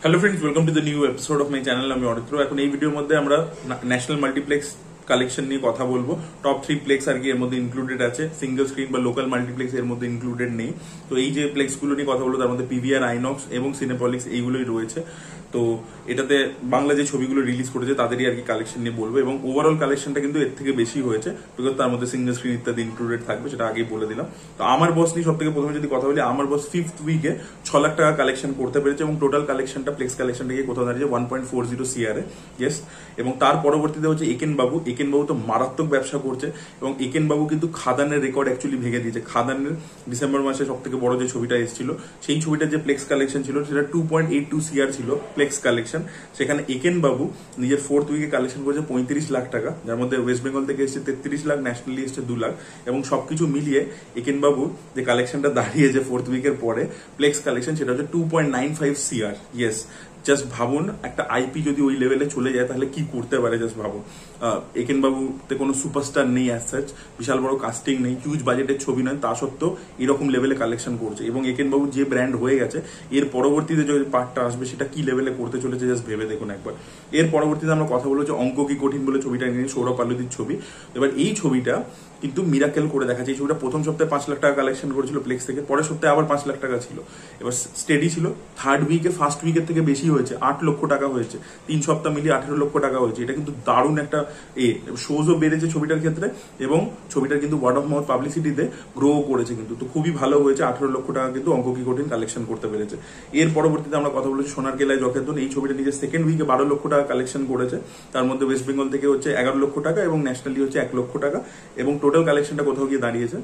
Hello friends, welcome to the new episode of my channel. আমি অরিত্র। এখন এই ভিডিওর মধ্যে আমরা ন্যাশনাল মাল্টিপ্লেক্স কালেকশন নিয়ে কথা বলবো। টপ 3 প্লেক্স আর কি এর মধ্যে ইনক্লুডেড আছে, সিঙ্গেল স্ক্রিন বা লোকাল মাল্টিপ্লেক্স এর মধ্যে ইনক্লুডেড নেই। তো এই যে প্লেক্স গুলো নিয়ে কথা বলবো তার মধ্যে পিভিআর, আইনক্স এবং সিনেপলিক্স এইগুলোই রয়েছে। তো এটাতে বাংলা যে ছবিগুলো রিলিজ করেছে তাদেরই আর কি কালেকশন নিয়ে বলবো, এবং ওভারঅল কালেকশনটা কিন্তু এর থেকে বেশি হয়েছে, বিকজ তার মধ্যে সিঙ্গেল স্ক্রিন ইত্যাদি ইনক্লুডেড থাকবে, সেটা আগেই বলে দিলাম। তো আমার বস নিয়ে সব থেকে প্রথমে যদি কথা বলি, আমার বস 5th উইকে 6 লাখ টাকা কালেকশন করতে পেরেছে, এবং টোটাল কালেকশনটা প্লেক্স কালেকশনটা গিয়ে কোথাও দাঁড়িয়েছে 1.40 CR ইয়েস। এবং তার পরবর্তীতে হচ্ছে একেন বাবু তো মারাত্মক ব্যবসা করছে, এবং একেন বাবু কিন্তু খাদানের রেকর্ড অ্যাকচুয়ালি ভেঙে দিয়েছে। খাদানের ডিসেম্বর মাসে সব থেকে বড় যে ছবিটা এসেছিল, সেই ছবিটার যে প্লেক্স কালেকশন ছিল সেটা 2.82 CR ছিল প্লেক্স কালেকশন। সেখানে একেন বাবু নিজের 4th উইকে কালেকশন করেছে 35 লাখ টাকা, যার মধ্যে ওয়েস্ট বেঙ্গল থেকে এসেছে 33 লাখ, ন্যাশনালি এসেছে 2 লাখ। এবং সবকিছু মিলিয়ে একেন বাবু যে কালেকশনটা দাঁড়িয়েছে 4th উইকের পরে প্লেক্স কালেকশন, সেটা হচ্ছে 2.95 CR ইয়েস। জাস্ট ভাবুন, একটা আইপি যদি ওই লেভেলে চলে যায় তাহলে কি করতে পারে, জাস্ট ভাবুন। একেন বাবুতে কোনো সুপারস্টার নেই অ্যাজ সাচ, বিশাল বড় কাস্টিং নেই, হিউজ বাজেটের ছবি নয়, তা সত্ত্বেও এরকম লেভেলে কালেকশন করছে। এবং একেন বাবু যে ব্র্যান্ড হয়ে গেছে, এর পরবর্তীতে যে পার্টটা আসবে সেটা কি লেভেলে করতে চলেছে জাস্ট ভেবে দেখুন একবার। এর পরবর্তীতে আমরা কথা বলবো যে অঙ্ক কি কঠিন বলে ছবিটা নিয়ে, সৌরভ আলুদির ছবি। এবার এই ছবিটা কিন্তু মিরাকেল করে দেখাচ্ছে। এই ছবিটা প্রথম সপ্তাহে 5 লাখ টাকা কালেকশন করেছিল প্লেক্স থেকে, পরের সপ্তাহে আবার 5 লাখ টাকা ছিল। এবার স্টেডি ছিল, 3rd উইকে 1st উইকের থেকে বেশি হয়েছে, 8 লক্ষ টাকা হয়েছে, 3 সপ্তাহ মিলিয়ে 18 লক্ষ টাকা হয়েছে। এটা কিন্তু দারুণ একটা শোজও বেড়েছে ছবিটার ক্ষেত্রে, এবং ছবিটার কিন্তু ওয়ার্ড অফ মাউথ পাবলিসিটিতে গ্রো করেছে কিন্তু। তো খুবই ভালো হয়েছে, 18 লক্ষ টাকা কিন্তু অঙ্ক কি কঠিন কালেকশন করতে পেরেছে। এর পরবর্তীতে আমরা কথা বলেছি সোনার কেলায় যকেতন। এই ছবিটা নিজের 2nd উইকে 12 লক্ষ টাকা কালেকশন করেছে, তার মধ্যে ওয়েস্ট বেঙ্গল থেকে হচ্ছে 11 লক্ষ টাকা এবং ন্যাশনালি হচ্ছে 1 লক্ষ টাকা। এবং টোটাল কালেকশনটা কোথাও গিয়ে দাঁড়িয়েছে,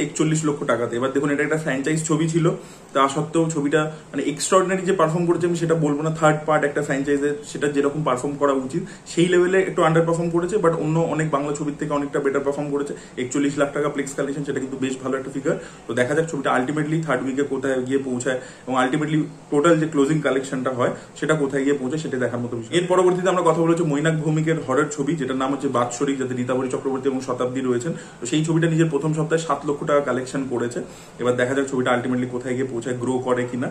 41 লক্ষ টাকাতে। এবার দেখুন, এটা একটা ফ্র্যাঞ্চাইজ ছবি ছিল, তা সত্ত্বেও ছবিটা মানে এক্সট্রাঅর্ডিনারি যে পারফর্ম করেছে আমি সেটা বলবো না। 3rd পার্ট একটা ফ্র্যাঞ্চাইজের, সেটা যেরকম পারফর্ম করা উচিত সেই লেভেলে একটু আন্ডার পারফর্ম করেছে, বাট অন্য অনেক বাংলা ছবির থেকে অনেকটা বেটার পারফর্ম করেছে। 41 লাখ টাকা প্লেক্স কালেকশন, সেটা কিন্তু বেশ ভালো একটা ফিগার। তো দেখা যাক ছবিটা আলটিমেটলি 3rd উইকে কোথায় গিয়ে পৌঁছায়, এবং আলটিমেটলি টোটাল যে ক্লোজিং কালেকশনটা হয় সেটা কোথায় গিয়ে পৌঁছায়, সেটা দেখার মতো বিষয়। এর পরবর্তীতে আমরা কথা বলেছি মৈনাক ভৌমিকের হরর ছবি, যেটার নাম হচ্ছে বাৎসরিক, যাতে রীতাভরি চক্রবর্তী এবং শতাব্দী রয়েছেন। তো সেই ছবিটা নিজের প্রথম সপ্তাহে 7 লক্ষ টাকা কালেকশন করেছে। এবার দেখা যাক ছবিটা আলটিমেটলি কোথায় গিয়ে পৌঁছায়, গ্রো করে কিনা।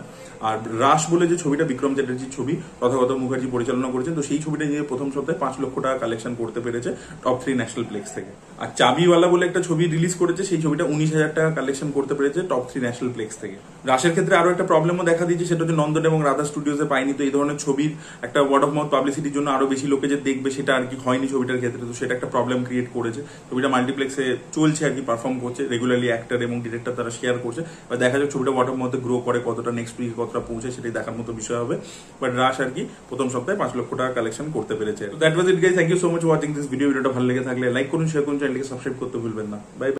আর রাস বলে যে ছবিটা, বিক্রম চ্যাটার্জির ছবি, তথাগত মুখার্জি পরিচালনা করেছেন, তো সেই ছবিটা নিয়ে প্রথম সপ্তাহে 5 লক্ষ টাকা কালেকশন করতে পেরেছে টপ 3 ন্যাশনাল প্লেক্স থেকে। আর চাবিওয়ালা বলে একটা ছবি রিলিজ করেছে, সেই ছবিটা 19,000 টাকা কালেকশন করতে পেরেছে টপ 3 ন্যাশনাল প্লেক্স থেকে। রাসের ক্ষেত্রে আরো একটা প্রবলেমও দেখা দিয়েছে, সেটা হচ্ছে নন্দন এবং রাধা স্টুডিওসে পাইনি। তো এই ধরনের ছবির একটা ওয়ার্ড অফ মাউথ পাবলিসিটির জন্য আরো বেশি লোকে যে দেখবে, সেটা আর কি হয়নি ছবিটার ক্ষেত্রে। তো সেটা একটা প্রবলেম ক্রিয়েট করেছে। ছবিটা মাল্টিপ্লেক্সে চলছে আর কি, পারফর্ম করছে রেগুলারলি, অ্যাক্টর এবং ডিরেক্টর তারা শেয়ার করছে। বা দেখা যাক ছবিটা ওয়ার্ড অফ মাউথে গ্রো করে কতটা, নেক্সট উইকে কতটা পৌঁছে, সেটাই দেখার মতো বিষয় হবে। বাট রাশ আর কি প্রথম সপ্তাহে 5 লক্ষ টাকা কালেকশন করতে পেরেছে। That was it guys, thank you so much watching this video. ভিডিওটা ভালো লেগে থাকলে লাইক করুন, শেয়ার করুন, চ্যানেলকে সাবস্ক্রাইব করতে ভুলবেন না। বাই।